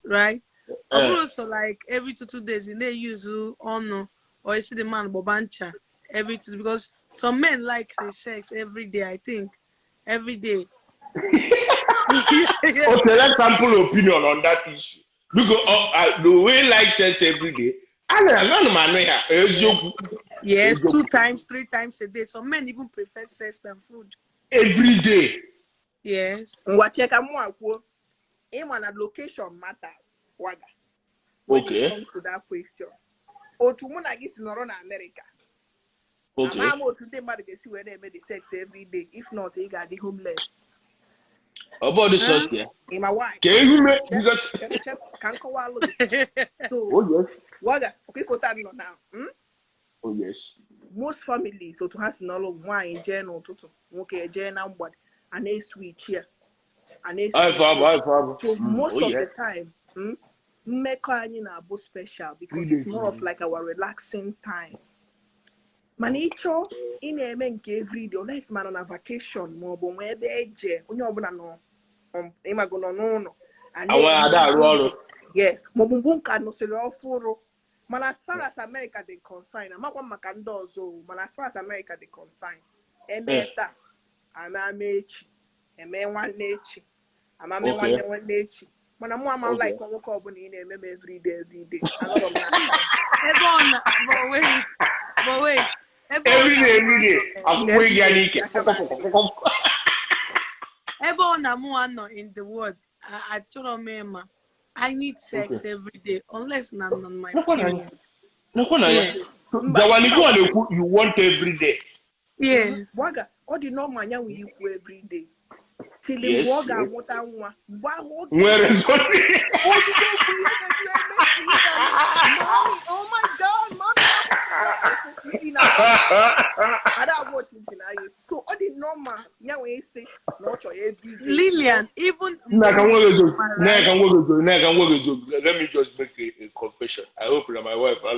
right? Also, like every 2 days, you may use honor or you see the man bobancha every 2 because some men like the sex every day. I think every day. Okay, let's sample opinion on that issue. Because the way like sex every day, yes, 2 times, 3 times a day. Some men even prefer sex than food. Every day. Yes. Check the location matters. Waga. When it comes to that question. Otumuna is not on America. Okay. I'm out today, but they see where they made the sex every day. If not, they got the homeless. About the sauce, yeah. In my wife. Can you make check, can't go out. So, oh, yes. Waga, okay, for that now. Oh, yes. Most families, so to has no wine, journal, to okay, journal, but and a switch here. And a switch. So, most of the time, make a both special because it's more of like our relaxing time. Manicho in a men every day, unless man on a vacation, more but where they when you're no imagono and yes, Mobunka no sell for man as far as America they consign. I'm not one macandozo, man as far as America they consign. Emeta, I'm a match, a man one nature, I'm a man one nature. When I'm one like one walk up in every day. A lot of that. But wait. Every day. I'm waiting. In the world, I told me, I need sex every day, unless not on my period. You want every day. Yes. Waga, all the normal we equal every day. Till the waga what I want. Oh my God, mommy. I don't watch it tonight. So all the normal, yeah, we say not your every day. Lilian, even let me just make a confession. I hope that my wife I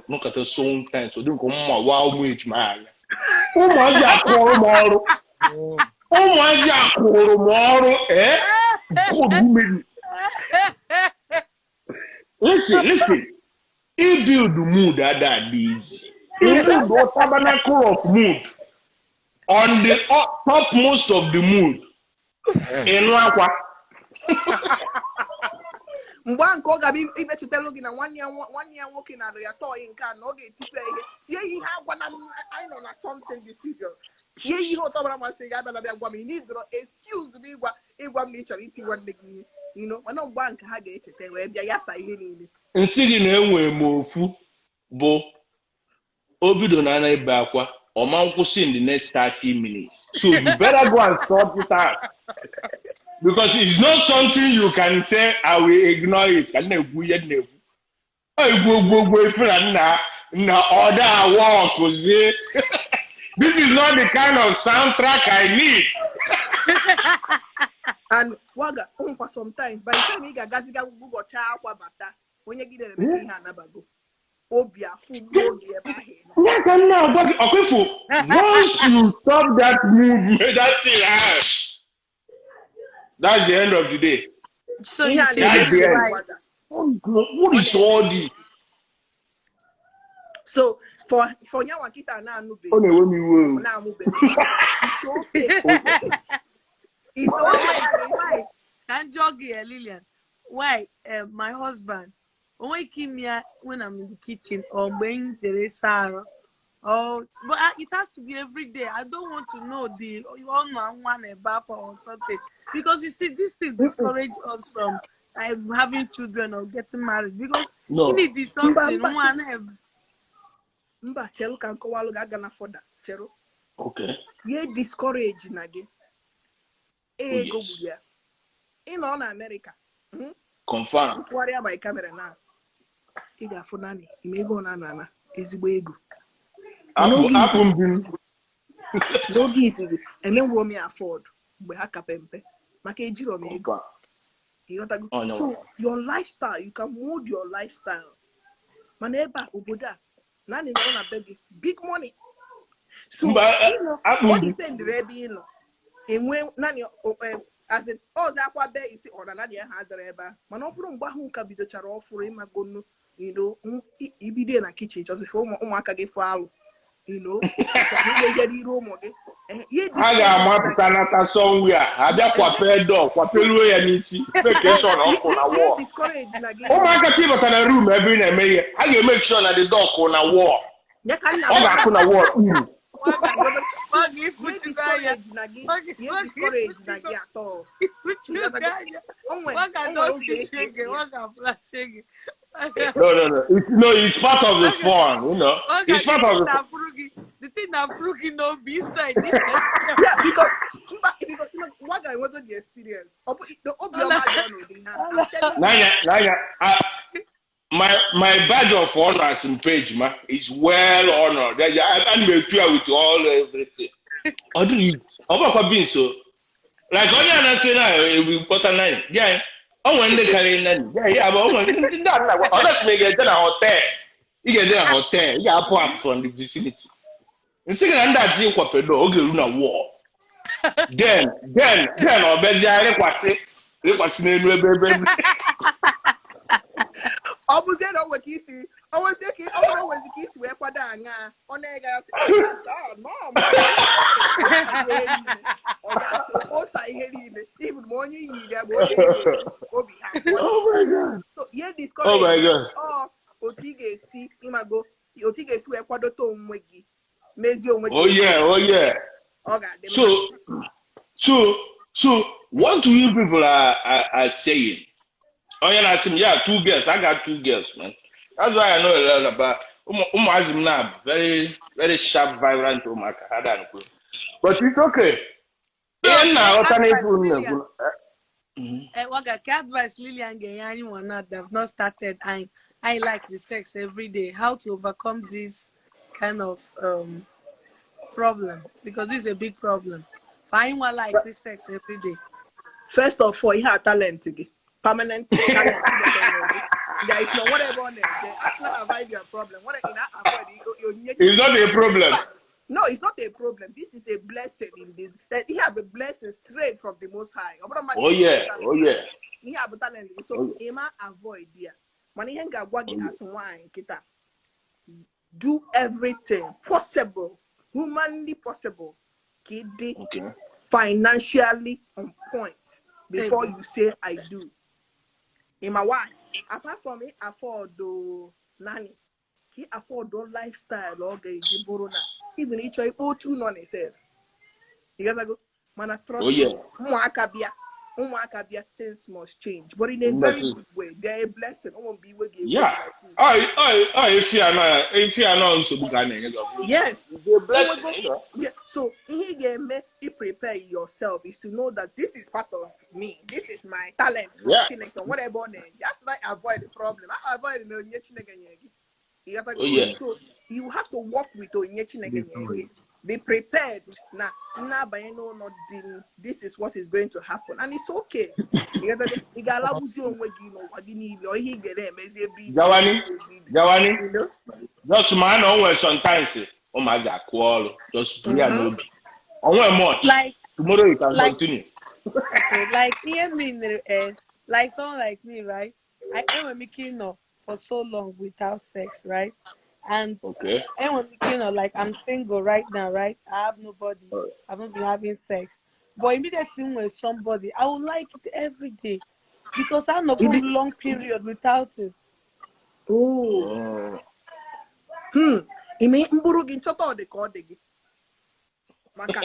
look at her so time, so don't come wow much man. Oh my God, eh? Listen. He build the mood that easy. He build the tabernacle of mood on the topmost of the mood. In Wakwa. Mbanko gabi ibe to tell na 1 year working at your toy in can no get tipe here you have one I know something be serious here you know talk about say gaba na be agwa me need excuse me igwa me charity one nigga you know when bank ha ga echete we bia ya sa ihe niile nsigi na enwe mofu bụ obido na na ibe akwa o ma nkwusi in the next 30 minutes so you better go and sort it out. Because it's not something you can say, I will ignore it. I go order walk. This is not the kind of soundtrack I need. And Waga, for sometimes, by the time you get Gaziga Google Cha Bata, when you get a making Hanabago, Obia, food, once you stop that movement, that thing, that's the end of the day. So you see, that's the end. What is all this? So for Nyawakita now, no baby. Now move it's why? Can't jog here, Lilian. Why? My husband, when he me when I'm in the kitchen or when there is Sarah. Oh, but it has to be every day. I don't want to know the one about or something because you see, this thing discourage us from having children or getting married because you need this something one have. Mba chelo kan ko walu ga na foda chero. Okay. Ye discourage nage. Go buya. In on America. Confirm. Worry about my camera now. Iga funani. Imego na nana. Ezigbo ego. No this is and then we me afford we ha kapempe maka ejiro me ego you got to so your lifestyle you can mold your lifestyle maneba oboda na ni na beg big money so you know what depend ready you know enwe na ni as in ọzọ akwa be isi ọ na dị ha dere ebe a mana ọ bụrụ mgbe ahụ nka bidochara ọfụrụ ịmagonu ibido na kitchen chọsịfe ụmụaka gị fụ alụ imezere iru ụmụ gị a ga-amapụta n'aka somewhere abịa kwape dọ kwapeluo ya n'isi vacation ọkụ na wall ụmụaka ka ịbata na room ebe ị na-eme ihe a ga-eme sure na the door kwụ na wall ọ ga-akwụ na wall uru No, it's part of the fun, you know. It's part of the the thing that Fruki no be inside. Yeah, because what guy wasn't the experience. My badge of honor is in page, ma. It's well honored. I'm with all everything. How do you? How about being so? Like only I say now, we got a nine. Yeah. Oh, when they carry none. Yeah, but let's make it a hotel. You get a hotel. You are apart from the vicinity. And second, and that's in what pedo, okay, Luna war. Then, or better, it was baby. I was there over kissy. I was there, always the kiss where Padanga on egg. Even more Oh my God. So, yeah, this oh my God. Oh, Otige see, Imago, Otige swear Quadoto Mwegi. Mezio Mwegi. Oh, yeah. So, what do you people are saying? Oh, yeah, I said, yeah, 2 girls. I got 2 girls, man. That's why I know a lot about Azim now. Very, very sharp, vibrant. But it's okay. So, now, advise Lilian anyone that have not started. I like the sex every day. How to overcome this kind of problem, because this is a big problem. For anyone like this sex every day. First of all, he had talent. Permanent talent. There is no whatever on there. That's not avoid your problem. What it's not a problem. No, it's not a problem. This is a blessing in this. That he have a blessing straight from the Most High. Oh yeah. He have a talent. So he might avoid there. When he hang working as wine, kita do everything possible, humanly possible, kiddy, financially on point before you say I do. In my wife, apart from it, afford the nanny. He afford the lifestyle or the borona. Even each other go to non itself. You guys go, man, I trust you. Things must change, but in a very good way. They're a blessing. I won't be with you. Yeah. If you are not so good, yes. They're blessing. Yeah. So he prepare yourself is to know that this is part of me. This is my talent. Yeah. Whatever. Just like avoid the problem. I avoid So you have to work with be prepared. Now, this is what is going to happen, and it's okay. Jawani, just man always sometimes. Oh my God, call just more. Like tomorrow you can continue. Okay, like like someone like me, right? I am making for so long without sex, right? And like I'm single right now, right? I have nobody. I've not been having sex. But immediately with somebody, I would like it every day because I not go long period without it. Oh. I mean, mburugi nchota de kodegi. Maka.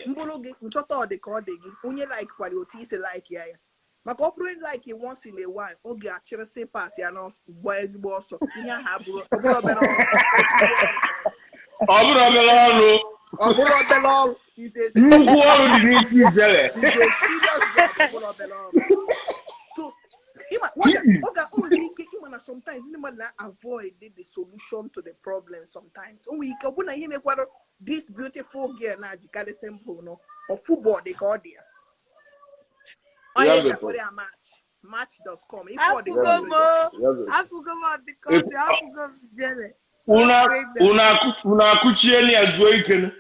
Mburugi nchota de kodegi. Unye like kwali otise like ya. Maka operate like it once in a while. Oge actually say pass ya no boys boss. Inya ha buro. Oburo belo. He says. You go on the serious So, sometimes avoid the solution to the problem. Sometimes, this beautiful girl now, the simple no, or football they call there. Match.com. I forgot the country. I forgot the jelly. Una kuchieni azuikene.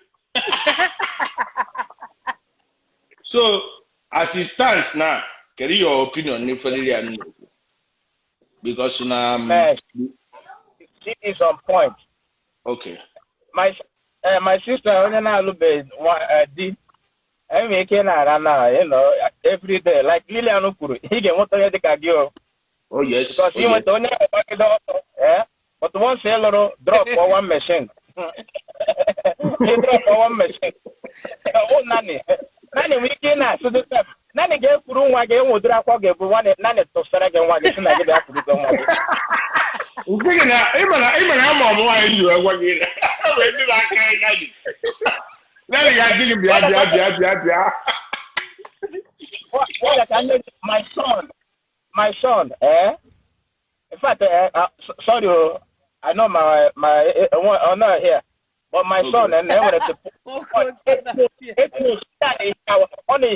So As it stands now, can you your opinion for Lilian? Because Man, she is on point. okay. My sister, when I look at did. I make it every day. Like Lilian, he can want to get a Oh yes. because he went on but one seller drop for one machine. He drop for one machine. Oh, nanny. Nanny, we can't. So the nanny gave through one game with drop for one nanny to start again one getting like that. Even I'm on why you are working. My son, in fact, sorry, I know my not here, but my son and then only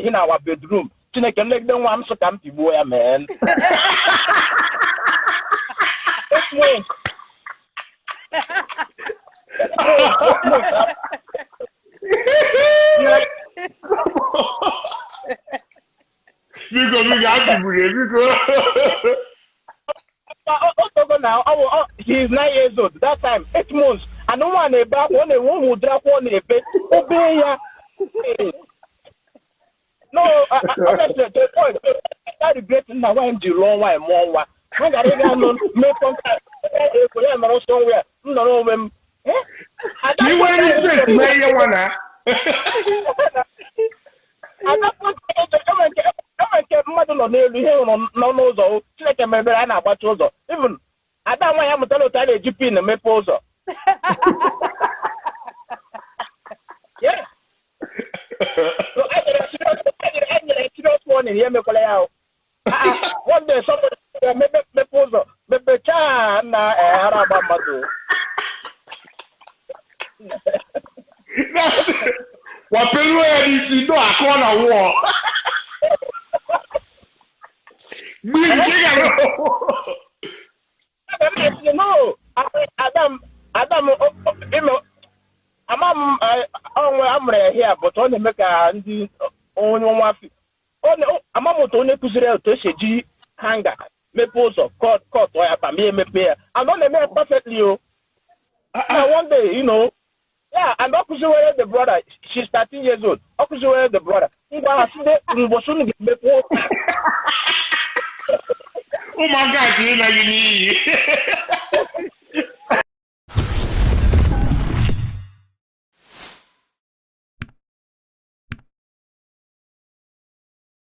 in our bedroom. Can make them one so come to boy, man. Now, he's 9 years old. That time, 8 months. I don't want a back one who drop on a bed. Obey ya. No, the point. I regret now when you long way more. I got it on make contact. Somewhere. No, when. You want to say, you wanna? I can't mother no no like a member and about even I don't want to tell you GP in the maple. Yeah. So I serious one in here, one day somebody maple, maybe Chan Arabamadu. What people you know I call a war. No, Adam, I'm here, but only make a only one. I'm only to say hanger, maples of court, or a me pay. I'm not a man perfectly. One day, yeah, and Okuzuwe the brother, she's 13 years old. Okuzuwe the brother. Oh my God, you know you need.